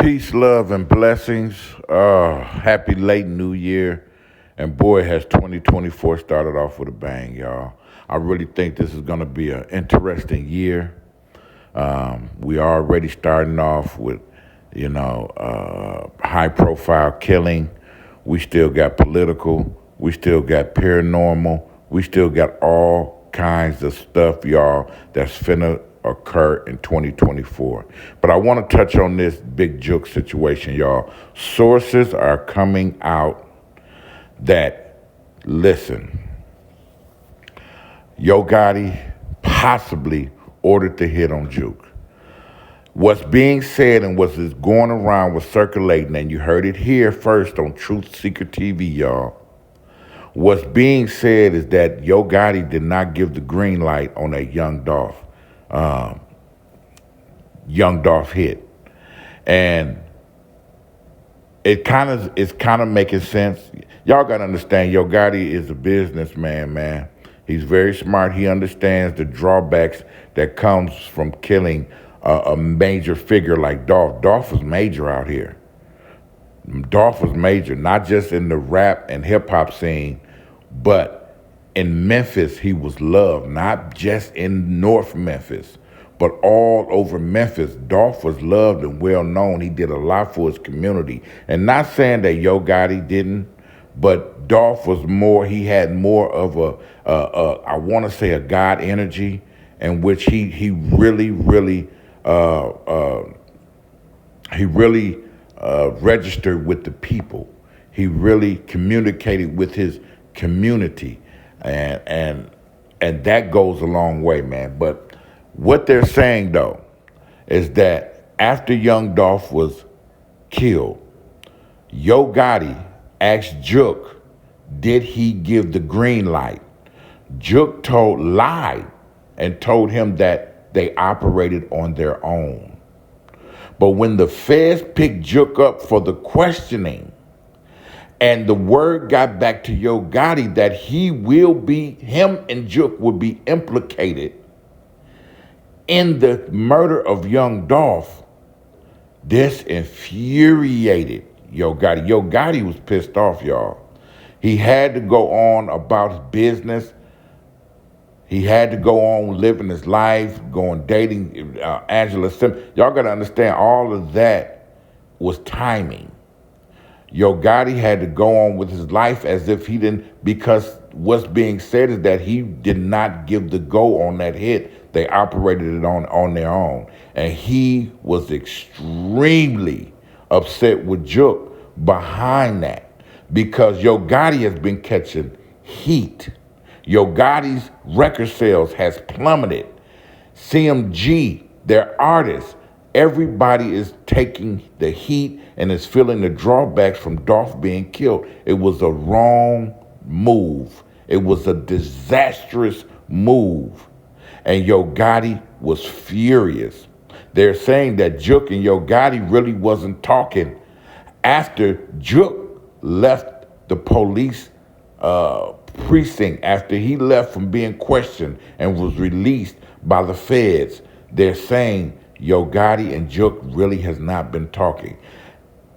Peace, love, and blessings. Happy late New Year. And boy, has 2024 started off with a bang, y'all. I really think this is going to be an interesting year. We are already starting off with, high profile killing. We still got political. We still got paranormal. We still got all kinds of stuff, y'all, that's finna occur in 2024. But I want to touch on this big Jook situation, y'all. Sources are coming out that, listen, Yo Gotti possibly ordered the hit on Jook. What's being said and what's going around was circulating, and you heard it here first on Truth Seeker TV, y'all. What's being said is that Yo Gotti did not give the green light on that young Dolph hit, and it's kind of making sense. Y'all gotta understand, Yo Gotti is a businessman, man. He's very smart. He understands the drawbacks that comes from killing a major figure like Dolph. Dolph was major out here. Dolph was major, not just in the rap and hip hop scene, but in Memphis, he was loved, not just in North Memphis, but all over Memphis. Dolph was loved and well known. He did a lot for his community. And not saying that Yo Gotti didn't, but Dolph was more, he had more of I want to say a God energy, in which he really registered with the people. He really communicated with his community, and that goes a long way, man. But what they're saying though is that after young Dolph was killed, Yo Gotti asked Jook, did he give the green light? Jook lied and told him that they operated on their own. But when the feds picked Jook up for the questioning, and the word got back to Yo Gotti that him and Jook will be implicated in the murder of young Dolph, this infuriated Yo Gotti. Yo Gotti was pissed off, y'all. He had to go on about his business. He had to go on living his life, going dating Angela Simmons. Y'all got to understand, all of that was timing. Yo Gotti had to go on with his life as if he didn't, because what's being said is that he did not give the go on that hit. They operated it on their own. And he was extremely upset with Jook behind that, because Yo Gotti has been catching heat. Yo Gotti's record sales has plummeted. CMG, their artists, everybody is taking the heat and is feeling the drawbacks from Dolph being killed. It was a wrong move. It was a disastrous move. And Yo Gotti was furious. They're saying that Jook and Yo Gotti really wasn't talking after Jook left the police precinct, after he left from being questioned and was released by the feds. They're saying Yo Gotti and Jook really has not been talking.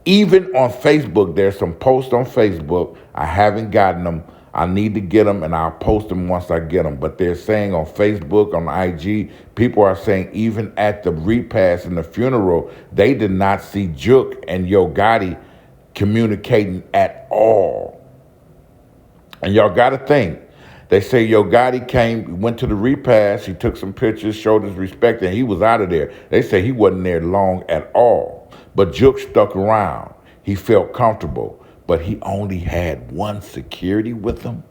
Even on Facebook, there's some posts on Facebook. I haven't gotten them. I need to get them, and I'll post them once I get them. But they're saying on Facebook, on IG, people are saying even at the repast and the funeral, they did not see Jook and Yo Gotti communicating at all. And y'all got to think, they say Yo Gotti went to the repast, he took some pictures, showed his respect, and he was out of there. They say he wasn't there long at all. But Jook stuck around. He felt comfortable, but he only had one security with him.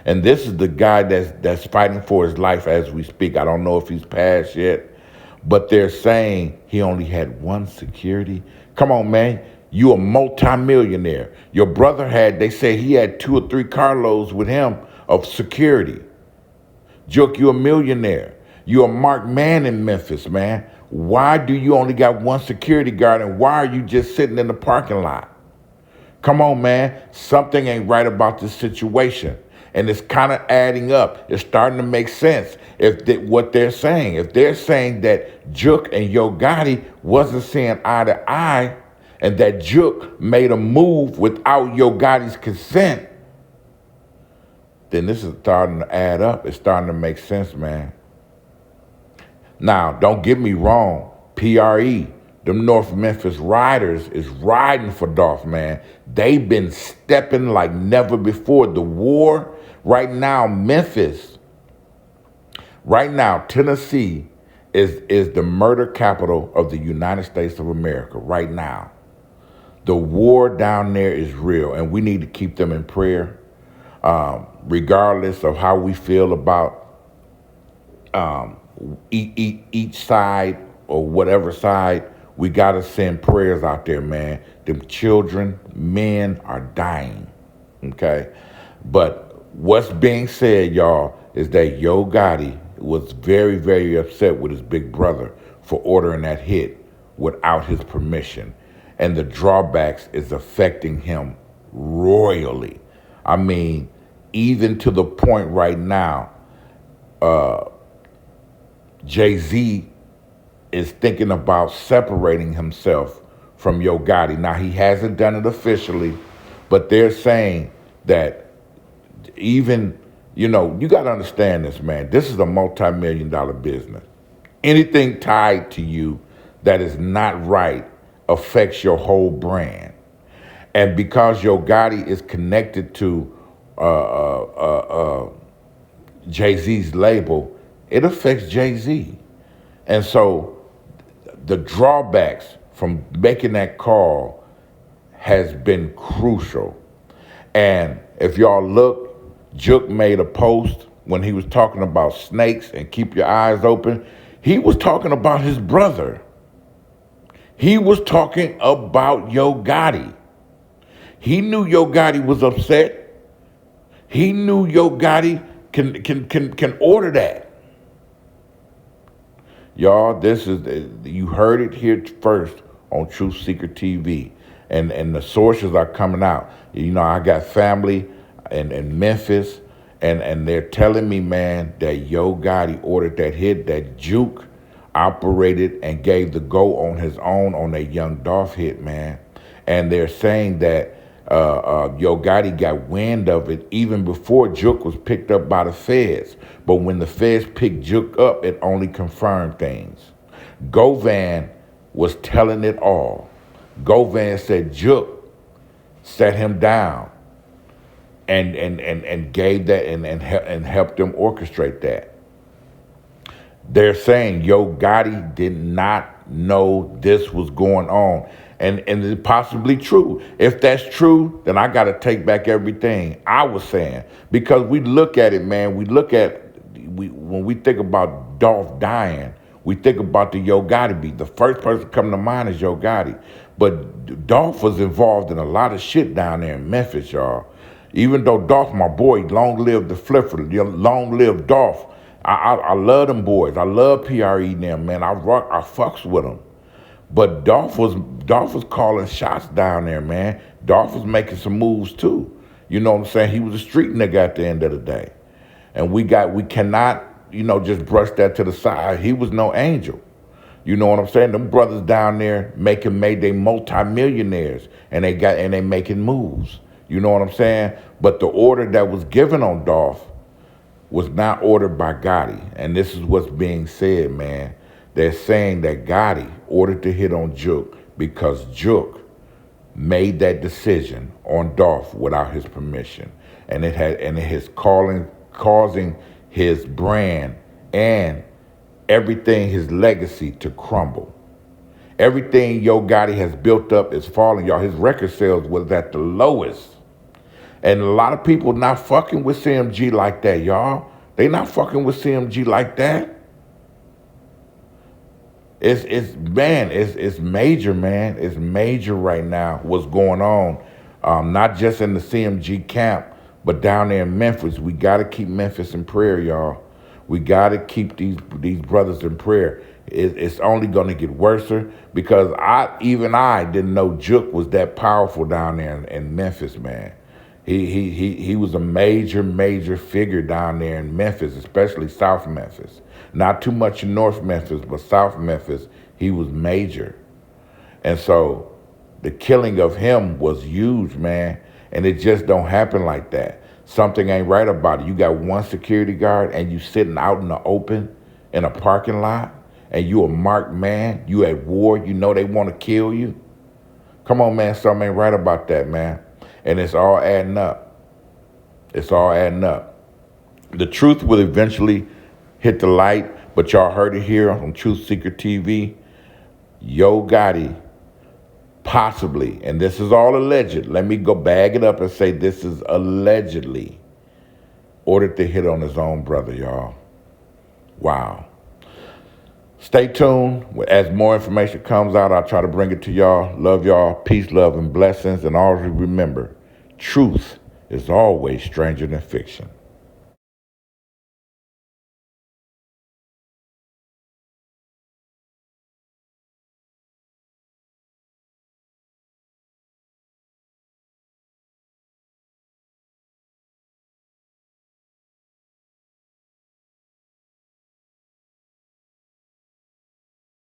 And this is the guy that's fighting for his life as we speak. I don't know if he's passed yet, but they're saying he only had one security. Come on, man. You a multimillionaire. Your brother they say he had 2 or 3 carloads with him of security. Jook, you a millionaire. You a marked man in Memphis, man. Why do you only got one security guard, and why are you just sitting in the parking lot? Come on, man. Something ain't right about this situation. And it's kind of adding up. It's starting to make sense what they're saying. If they're saying that Jook and Yo Gotti wasn't seeing eye to eye, and that Jook made a move without Yo Gotti's consent, then this is starting to add up. It's starting to make sense, man. Now, don't get me wrong. PRE, them North Memphis Riders is riding for Dolph, man. They've been stepping like never before. The war right now, Memphis, right now, Tennessee is the murder capital of the United States of America right now. The war down there is real, and we need to keep them in prayer, regardless of how we feel about each side or whatever side. We got to send prayers out there, man. Them children, men are dying, okay? But what's being said, y'all, is that Yo Gotti was very, very upset with his big brother for ordering that hit without his permission. And the drawbacks is affecting him royally. I mean, even to the point right now, Jay-Z is thinking about separating himself from Yo Gotti. Now, he hasn't done it officially, but they're saying that even, you got to understand this, man. This is a multi-million-dollar business. Anything tied to you that is not right affects your whole brand. And because Yo Gotti is connected to Jay-Z's label, it affects Jay-Z. And so the drawbacks from making that call has been crucial. And if y'all look, Jook made a post when he was talking about snakes and keep your eyes open. He was talking about his brother. He was talking about Yo Gotti. He knew Yo Gotti was upset. He knew Yo Gotti can order that. Y'all, this is, you heard it here first on Truth Seeker TV. And the sources are coming out. I got family in Memphis, and they're telling me, man, that Yo Gotti ordered that hit, that Jook operated and gave the go on his own on that Young Dolph hit, man. And they're saying that Yo Gotti got wind of it even before Jook was picked up by the feds. But when the feds picked Jook up, it only confirmed things. Govan was telling it all. Govan said Jook sat him down and gave that and helped them orchestrate that. They're saying Yo Gotti did not know this was going on. And it's possibly true. If that's true, then I got to take back everything I was saying. Because we look at it, man, when we think about Dolph dying, we think about the Yo Gotti beat. The first person coming to mind is Yo Gotti. But Dolph was involved in a lot of shit down there in Memphis, y'all. Even though Dolph, my boy, long live the flipper, long live Dolph. I love them boys. I love PRE them, man. I fucks with them. But Dolph was calling shots down there, man. Dolph was making some moves too. You know what I'm saying? He was a street nigga at the end of the day. And we cannot, just brush that to the side. He was no angel. You know what I'm saying? Them brothers down there made they multimillionaires, and they making moves. You know what I'm saying? But the order that was given on Dolph was not ordered by Gotti. And this is what's being said, man. They're saying that Gotti ordered the hit on Jook because Jook made that decision on Dolph without his permission. And it is causing his brand and everything, his legacy, to crumble. Everything Yo Gotti has built up is falling, y'all. His record sales was at the lowest. And a lot of people not fucking with CMG like that, y'all. They not fucking with CMG like that. It's major, man. It's major right now what's going on. Not just in the CMG camp, but down there in Memphis. We got to keep Memphis in prayer, y'all. We got to keep these brothers in prayer. It's only going to get worse because I didn't know Jook was that powerful down there in Memphis, man. He was a major figure down there in Memphis, especially South Memphis. Not too much in North Memphis, but South Memphis, he was major. And so the killing of him was huge, man. And it just don't happen like that. Something ain't right about it. You got one security guard and you sitting out in the open in a parking lot and you a marked man. You at war. You know they want to kill you. Come on, man. Something ain't right about that, man. And it's all adding up. It's all adding up. The truth will eventually hit the light, but y'all heard it here on Truth Seeker TV. Yo Gotti possibly, and this is all alleged. Let me go bag it up and say this is allegedly ordered to hit on his own brother, y'all. Wow. Stay tuned. As more information comes out, I'll try to bring it to y'all. Love y'all. Peace, love, and blessings. And always remember, truth is always stranger than fiction.